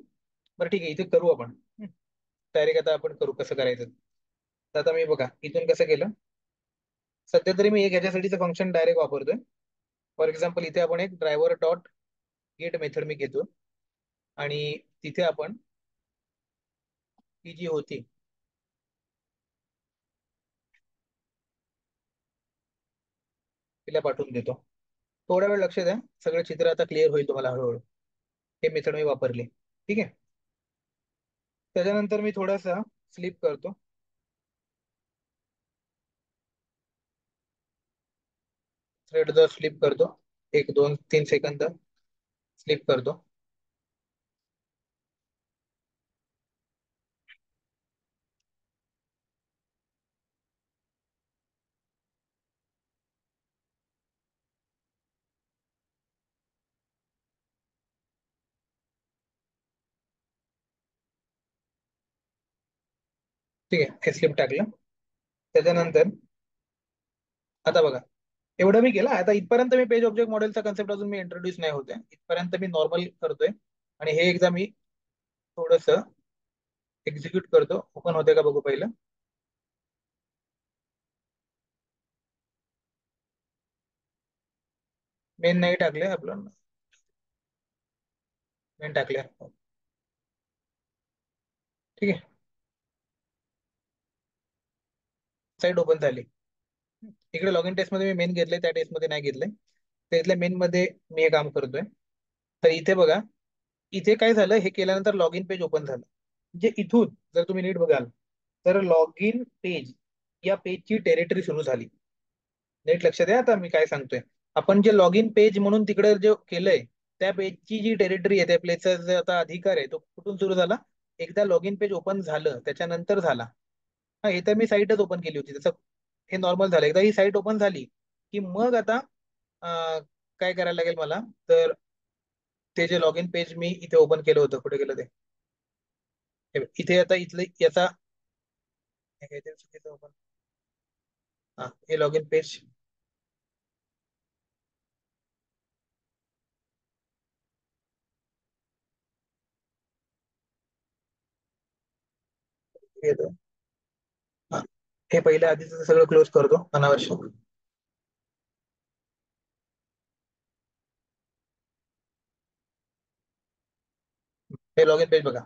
बरं ठीक आहे इथे करू आपण डायरेक्ट. आता आपण करू कसं करायचं. तर आता मी बघा इथून कसं केलं. सध्या तरी मी एक ह्याच्यासाठीचं फंक्शन डायरेक्ट वापरतोय. फॉर एक्झाम्पल इथे आपण एक ड्रायव्हर डॉट गेट मेथड मी घेतो, आणि तिथे आपण ती जी होती तिला पाठवून देतो. थोडा वेळ लक्ष द्या, सगळं चित्र आता क्लिअर होईल तुम्हाला हळूहळू. हे मेथड मी वापरली. ठीक आहे. त्याच्यानंतर मी थोडासा स्लिप करतो. थ्रेड जर स्लिप करतो, 1 2 3 सेकंद स्लिप करतो. ठीक आहे. हे स्लिप टाकलं. त्याच्यानंतर आता बघा, एवढं मी केलं. आता इथपर्यंत मी पेज ऑब्जेक्ट मॉडेलचा कन्सेप्ट अजून मी इंट्रोड्यूस नाही होते, इथपर्यंत मी नॉर्मल करतोय. आणि हे एकदा मी थोडस एक्झिक्यूट करतो, ओपन होते का बघू पहिलं. मेन नाही टाकले आपलं, मेन टाकले. ठीक आहे. साईट ओपन झाली. इकडे लॉगिन टेस्ट मध्ये मी मेन घेतलंय, त्या टेस्ट मध्ये नाही घेतलंय. तर इथल्या मेन मध्ये मी हे काम करतोय. तर इथे बघा, इथे काय झालं, हे केल्यानंतर लॉग इन पेज ओपन झालं. म्हणजे इथून जर तुम्ही नीट बघाल तर लॉग इन पेज या पेजची टेरिटरी सुरू झाली. नीट लक्ष द्या आता मी काय सांगतोय. आपण जे लॉग इन पेज म्हणून तिकडे जे केलंय, त्या पेजची जी टेरिटरी आहे, त्या प्लेसचा जो आता अधिकार आहे तो कुठून सुरू झाला, एकदा लॉग इन पेज ओपन झालं त्याच्यानंतर झाला. हा, हे तर मी साईटच ओपन केली होती त्याचं, हे नॉर्मल झालं. एकदा ही साईट ओपन झाली की मग आता काय करायला लागेल मला, तर ते जे लॉग इन पेज मी इथे ओपन केलं होतं, कुठे गेलं ते, इथे आता इथलं याचा हे काहीतरी चुकीचं ओपन. हा, हे लॉग इन पेज. येतो. हा, हे पहिले आधीच सगळं क्लोज करतो अनावश्यक. हे लॉग इन पेज बघा,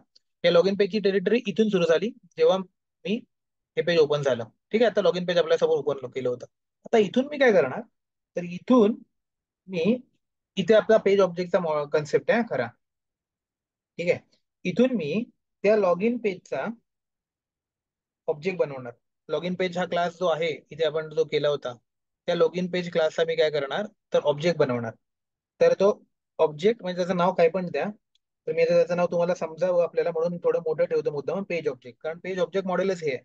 हे लॉग इन पेजची टेरिटरी इथून सुरू झाली जेव्हा मी हे पेज ओपन झालं. ठीक आहे. आता लॉग इन पेज आपल्या समोर ओपन केलं होतं. आता इथून मी काय करणार, तर इथून मी, इथे आपला पेज ऑब्जेक्टचा कन्सेप्ट आहे खरा. ठीक आहे. इथून मी त्या लॉग इन पेजचा ऑब्जेक्ट बनवणार. लॉग इन पेज हा क्लास जो आहे इथे आपण जो केला होता, त्या लॉग इन पेज क्लासचा मी काय करणार, तर ऑब्जेक्ट बनवणार. तर तो ऑब्जेक्ट म्हणजे त्याचं नाव काय पण द्या. तर मी आता त्याचं नाव तुम्हाला समजावं आपल्याला म्हणून थोडं मोठं ठेवतो मुद्दाम, पेज ऑब्जेक्ट, कारण पेज ऑब्जेक्ट मॉडेलच हे आहे.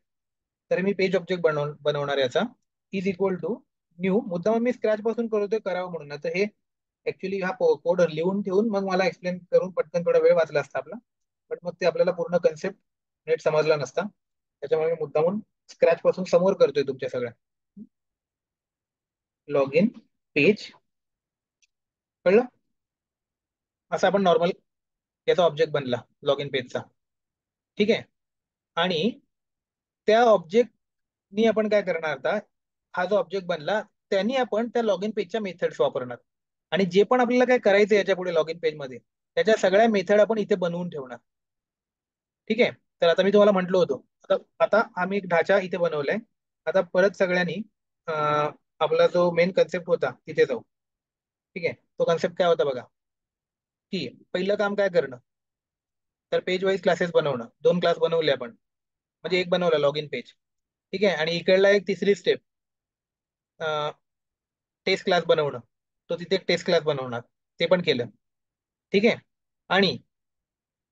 तर मी पेज ऑब्जेक्ट बनवणार याचा इज इक्वल टू न्यू. मुद्दाम मी स्क्रॅच पासून करतोय करावं म्हणून. आता हे ऍक्च्युली हा कोड लिहून ठेवून मग मला एक्सप्लेन करून पटकन थोडा वेळ वाचला असता आपला, बट मग ते आपल्याला पूर्ण कन्सेप्ट नीट समजला नसता. त्याच्यामुळे मी मुद्दामून स्क्रॅच पासून समोर करतोय तुमच्या सगळ्या. लॉग इन पेज कळलं? असं आपण नॉर्मल याचा ऑब्जेक्ट बनला लॉग इन पेजचा. ठीक आहे. आणि त्या ऑब्जेक्टनी आपण काय करणार आता, हा जो ऑब्जेक्ट बनला त्यांनी आपण त्या लॉग इन पेजच्या मेथड्स वापरणार. आणि जे पण आपल्याला काय करायचं याच्या पुढे लॉग इन पेजमध्ये, त्याच्या सगळ्या मेथड आपण इथे बनवून ठेवणार. ठीक आहे. तर आता मी तुम्हाला म्हटलो होतो, आता आता आम्ही एक ढाचा इथे बनवलाय. आता परत सगळ्यांनी आपला जो मेन कन्सेप्ट होता तिथे जाऊ. ठीक आहे. तो कन्सेप्ट काय होता बघा, की पहिलं काम काय करणं, तर पेज वाईज क्लासेस बनवणं. दोन क्लास बनवले आपण, म्हणजे एक बनवला लॉग इन पेज. ठीक आहे. आणि इकडला एक तिसरी स्टेप, टेस्ट क्लास बनवणं. तो तिथे एक टेस्ट क्लास बनवणार, ते पण केलं. ठीक आहे. आणि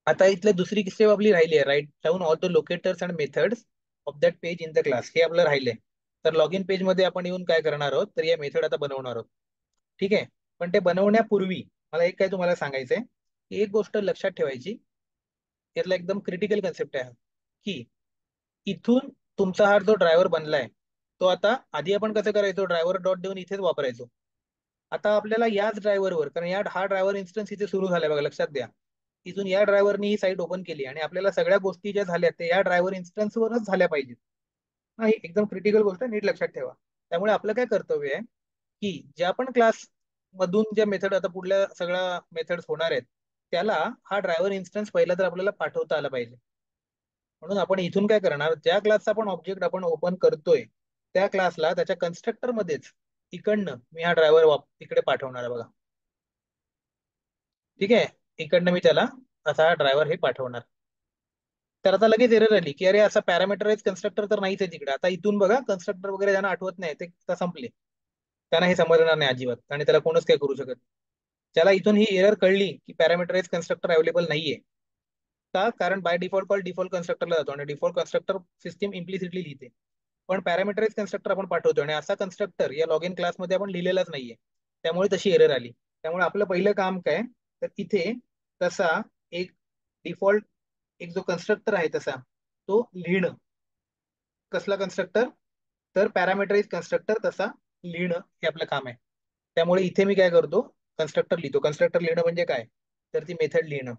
आता इथलं दुसरी स्टेप आपली राहिली आहे, write down all the locators and methods of that page in the class. हे आपलं राहिलंय. तर लॉग इन पेज मध्ये आपण येऊन काय करणार आहोत, तर या मेथड आता बनवणार आहोत. ठीक आहे. पण ते बनवण्यापूर्वी मला एक काय तुम्हाला सांगायचंय, की एक गोष्ट लक्षात ठेवायची. यातला एकदम क्रिटिकल कन्सेप्ट आहे, की इथून तुमचा हा जो ड्रायव्हर बनलाय, तो आता आधी आपण कसं करायचो, ड्रायव्हर डॉट देऊन इथेच वापरायचो. आता आपल्याला याच ड्रायव्हरवर, कारण हा ड्रायव्हर इन्स्टन्स इथे सुरू झालाय बघा, लक्षात द्या. इथून या ड्रायव्हरनी ही साईट ओपन केली आणि आपल्याला सगळ्या गोष्टी ज्या झाल्या ते या ड्रायव्हर इन्स्टन्सवरच झाल्या पाहिजेत. हा, ही एकदम क्रिटिकल गोष्ट आहे, नीट लक्षात ठेवा. त्यामुळे आपलं काय कर्तव्य आहे, की ज्या पण क्लास मधून ज्या मेथड आता पुढल्या सगळ्या मेथड्स होणार आहेत, त्याला हा ड्रायव्हर इन्स्टन्स पहिला तर आपल्याला पाठवता आला पाहिजे. म्हणून आपण इथून काय करणार, ज्या क्लासचा आपण ऑब्जेक्ट आपण ओपन करतोय त्या क्लासला त्याच्या कन्स्ट्रक्टर मध्येच इकडनं मी हा ड्रायव्हर इकडे पाठवणार आहे बघा. ठीक आहे. इकडनं मी त्याला असा ड्रायव्हर हे पाठवणार. तर आता लगेच एरर आली, की अरे असा पॅरामीटराइज कन्स्ट्रक्टर तर नाहीच आहे तिकडे. आता इथून बघा, कन्स्ट्रक्टर वगैरे ज्यांना आठवत नाही ते आता संपले. त्यांना हे समजणार नाही अजिबात आणि त्याला कोणच काय करू शकत. ज्याला इथून ही एरर कळली की पॅरामीटराइज कन्स्ट्रक्टर अवेलेबल नाहीये, का, कारण बाय डिफॉल्ट कॉल डिफॉल्ट कन्स्ट्रक्टरला जातो आणि डिफॉल्ट कन्स्ट्रक्टर सिस्टीम इम्प्लिसिटली लिहिते. पण पॅरामीटराइज कन्स्ट्रक्टर आपण पाठवतो आणि असा कन्स्ट्रक्टर या लॉग इन क्लासमध्ये आपण लिहिलेलाच नाहीये. त्यामुळे तशी एरर आली. त्यामुळे आपलं पहिलं काम काय, तर इथे तसा एक डिफॉल्ट एक जो कन्स्ट्रक्टर आहे तसा तो लिहिणं. कसला कन्स्ट्रक्टर, तर पॅरामीटराइज कन्स्ट्रक्टर तसा लिहिणं हे आपलं काम आहे. त्यामुळे इथे मी काय करतो, कन्स्ट्रक्टर लिहितो. कन्स्ट्रक्टर लिहिणं म्हणजे काय, तर ती मेथड लिहिणं.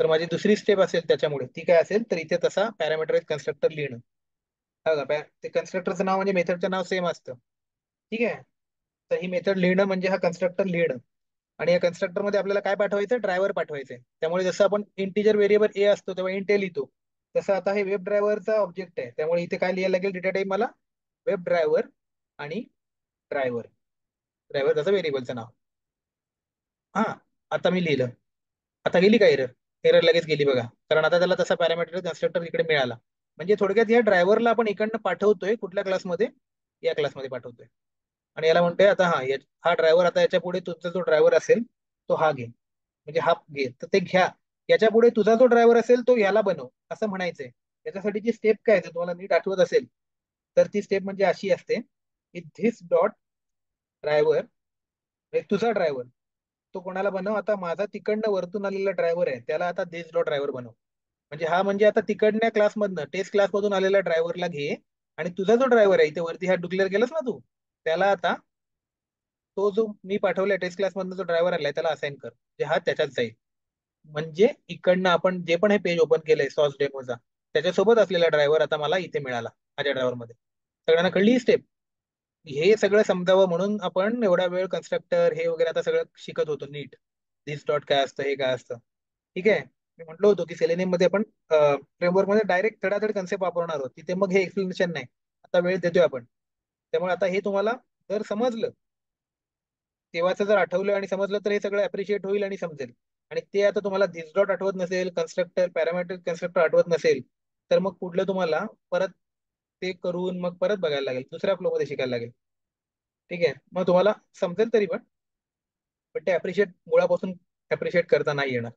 तर माझी दुसरी स्टेप असेल त्याच्यामुळे ती काय असेल, तर इथे तसा पॅरामीटराइज कन्स्ट्रक्टर लिहिणं. बघा, ते कन्स्ट्रक्टरचं नाव म्हणजे मेथडचं नाव सेम असतं. ठीक आहे. तर ही मेथड लिहिणं म्हणजे हा कन्स्ट्रक्टर लिहिणं. आणि या कन्स्ट्रक्टर मध्ये आपल्याला काय पाठवायचं, ड्रायव्हर पाठवायचंय. त्यामुळे जसं आपण इंटिजर व्हेरिएबल ए असतो तेव्हा इंट ए लिहितो, तसं आता हे वेब ड्रायव्हरचा ऑब्जेक्ट आहे. त्यामुळे इथे काय लिहायला लागेल, डेटा टाईप मला वेब ड्रायव्हर आणि ड्रायव्हर. ड्रायव्हर त्याचं व्हेरिएबलचं नाव. हा, आता मी लिहिलं. आता गेली का एरर, एरर लगेच गेली बघा, कारण आता त्याला तसा पॅरामीटर कन्स्ट्रक्टर इकडे मिळाला. म्हणजे थोडक्यात या ड्रायव्हरला आपण इकडनं पाठवतोय कुठल्या क्लासमध्ये, या क्लासमध्ये पाठवतोय. आणि याला म्हणतोय आता हा ड्रायव्हर, आता याच्या पुढे तुमचा जो ड्रायव्हर असेल तो हा घे, म्हणजे हा घे तर ते घ्या. याच्या पुढे तुझा जो ड्रायव्हर असेल तो याला बनव, असं म्हणायचंय. याच्यासाठीची स्टेप काय आहे, तुम्हाला नीट आठवत असेल तर ती स्टेप म्हणजे अशी असते, की धिस डॉट ड्रायव्हर, तुझा ड्रायव्हर तो कोणाला बनव, आता माझा तिकडनं वरतून आलेला ड्रायव्हर आहे त्याला आता धिस डॉट ड्रायव्हर बनव. म्हणजे हा म्हणजे आता तिकडल्या क्लासमधनं टेस्ट क्लासमधून आलेल्या ड्रायव्हरला घे, आणि तुझा जो ड्रायव्हर आहे इथे वरती हा डिक्लेअर केलास ना तू, त्याला आता तो जो मी पाठवलाय टेस्ट क्लास मधून जो ड्रायव्हर आलाय त्याला असाइन कर, जे हा त्याच्यात जाईल. म्हणजे इकडनं आपण जे पण हे पेज ओपन केलंय सॉस डेमोचा, त्याच्यासोबत असलेला ड्रायव्हर आता मला इथे मिळाला माझ्या ड्रायव्हर मध्ये. सगळ्यांना कळली ही स्टेप. हे सगळं समजावं म्हणून आपण एवढा वेळ कन्स्ट्रक्टर हे वगैरे आता सगळं शिकत होतो नीट. दिस डॉट काय असतं, हे काय असतं. ठीक आहे. मी म्हटलं होतो की सेलेनियम मध्ये आपण फ्रेमवर्क मध्ये डायरेक्ट धडाधड कन्सेप्ट वापरणार आहोत, तिथे मग हे एक्सप्लेनेशन नाही. आता वेळ देतोय आपण. त्यामुळे आता हे तुम्हाला जर समजलं, तेव्हाचं जर आठवलं आणि समजलं, तर हे सगळं अप्रिशिएट होईल आणि समजेल. आणि ते आता तुम्हाला धिस डॉट आठवत नसेल, कन्स्ट्रक्टर पॅरामीटर कन्स्ट्रक्टर आठवत नसेल, तर मग पुढलं तुम्हाला परत ते करून मग परत बघायला लागेल, दुसऱ्या फ्लो मध्ये शिकायला लागेल. ठीक आहे. मग तुम्हाला समजेल तरी पण ते अप्रिशिएट मुळापासून अप्रिशिएट करता नाही येणार.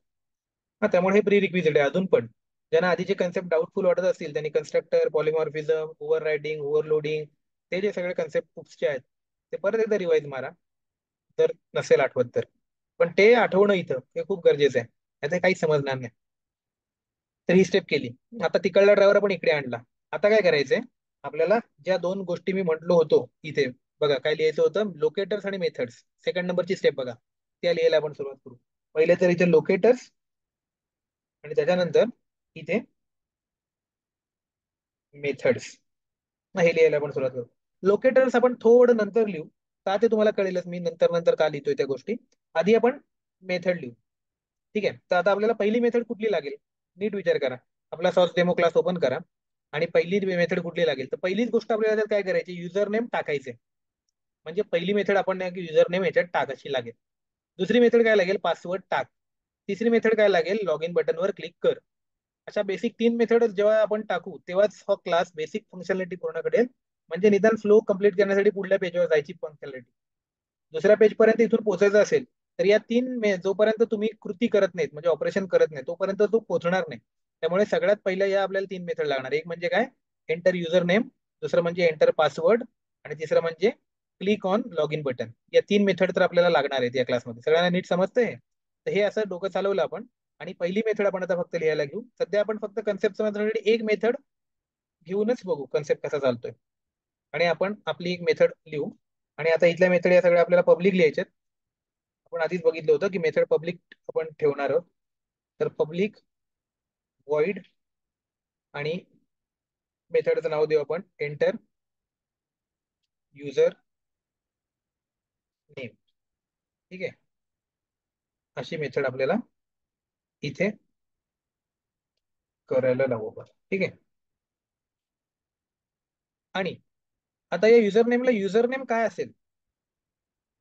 हा, त्यामुळे हे प्री रिक्विजिट आहे अजून पण. ज्यांना आधीचे कन्सेप्ट डाऊटफुल वाटत असतील त्यांनी constructor, polymorphism, over riding, overloading, ते जे सगळे कन्सेप्ट बुक्सचे आहेत ते परत एकदा रिवाइज मारा, जर नसेल आठवत तर. पण ते आठवणं इथं हे खूप गरजेचं आहे, याचं काहीच समजणार नाही. तर ही स्टेप केली. आता तिकडला ड्रायव्हर आपण इकडे आणला. आता काय करायचंय, आपल्याला ज्या दोन गोष्टी मी म्हटलो होतो इथे, बघा काय लिहायचं होतं, लोकेटर्स आणि मेथड्स. सेकंड नंबरची स्टेप बघा, त्या लिहायला आपण सुरुवात करू. पहिले तर इथे लोकेटर्स आणि त्याच्यानंतर इथे मेथड्स, हे लिहायला आपण सुरुवात करू. लोकेटर्स आपण थोडं नंतर लिहू, का ते तुम्हाला कळेलच मी नंतर नंतर का लिहितोय त्या गोष्टी. आधी आपण मेथड लिहू. ठीक आहे, तर आता आपल्याला पहिली मेथड कुठली लागेल, नीट विचार करा. आपला सॉस डेमो क्लास ओपन करा आणि पहिली मेथड कुठली लागेल. तर पहिलीच गोष्ट आपल्याला त्यात काय करायची, युजर नेम टाकायचे. म्हणजे पहिली मेथड आपण युजर नेम याच्यात टाकायची लागेल. दुसरी मेथड काय लागेल, पासवर्ड टाक. तिसरी मेथड काय लागेल, लॉग इन बटनवर क्लिक कर. अशा बेसिक 3 मेथड जेव्हा आपण टाकू तेव्हाच हा क्लास बेसिक फंक्शनॅलिटी पूर्ण करेल. म्हणजे निदान फ्लो कम्प्लीट करण्यासाठी पुढल्या पेजवर जायची फंक्शनॅलिटी. दुसऱ्या पेज पर्यंत इथून पोहोचायचं असेल तर या जोपर्यंत तुम्ही कृती करत नाहीत म्हणजे ऑपरेशन करत नाही तोपर्यंत तो पोहोचणार नाही. त्यामुळे सगळ्यात पहिलं या आपल्याला 3 मेथड लागणार. एक म्हणजे काय, एंटर युजर नेम, दुसरं म्हणजे एंटर पासवर्ड आणि तिसरं म्हणजे click on log in button. या 3 मेथड तर आपल्याला लागणार आहेत या क्लासमध्ये. सगळ्यांना नीट समजतंय. तर हे असं डोकं चालवलं आपण आणि पहिली मेथड आपण आता फक्त लिहायला घेऊ. सध्या आपण फक्त कन्सेप्ट समजण्यासाठी एक मेथड घेऊनच बघू कन्सेप्ट कसा चालतोय. आणि आपण आपली एक मेथड लिहू. आणि आता इथल्या मेथड या सगळ्या आपल्याला पब्लिक लिहायच्यात. आपण आधीच बघितलं होतं की मेथड पब्लिक आपण ठेवणार आहोत. तर पब्लिक वॉइड आणि मेथडचं नाव देऊ आपण एंटर युजर नेम. ठीक आहे, अशी मेथड आपल्याला इथे करायला लावू आपण. ठीक आहे. आणि आता या युजर नेमला युजर नेम काय असेल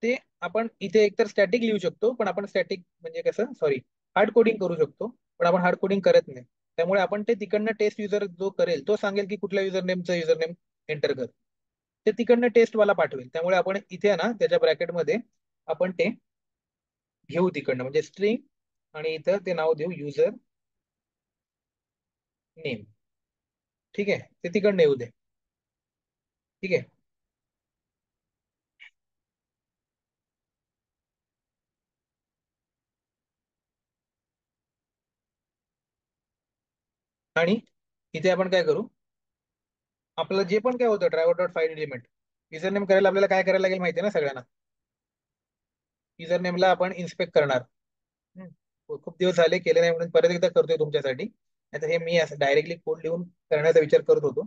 ते आपण इथे एकतर स्टॅटिक लिहू शकतो, पण आपण स्टॅटिक म्हणजे कसं, सॉरी, हार्ड कोडिंग करू शकतो, पण आपण हार्ड कोडिंग करत नाही. त्यामुळे आपण ते तिकडनं टेस्ट युजर जो करेल तो सांगेल की कुठल्या युजर नेमचं युजर नेम एंटर कर. ते तिकडनं टेस्ट वाला पाठवेल. त्यामुळे आपण इथे ना त्याच्या ब्रॅकेटमध्ये आपण ते घेऊ तिकडनं म्हणजे स्ट्रिंग आणि इथं ते नाव देऊ युजर नेम. ठीक आहे, ते तिकडनं येऊ दे. ठीक आहे. आणि इथे आपण काय करू, आपल्याला जे पण काय होतं driver dot file element user name करायला आपल्याला काय करायला लागेल माहिती आहे ना सगळ्यांना. युजर नेमला आपण इन्स्पेक्ट करणार. हम्म. खूप दिवस झाले केले नाही म्हणून परत एकदा करतोय तुमच्यासाठी. नाहीतर हे मी असं डायरेक्टली कोड लिहून करण्याचा विचार करत होतो.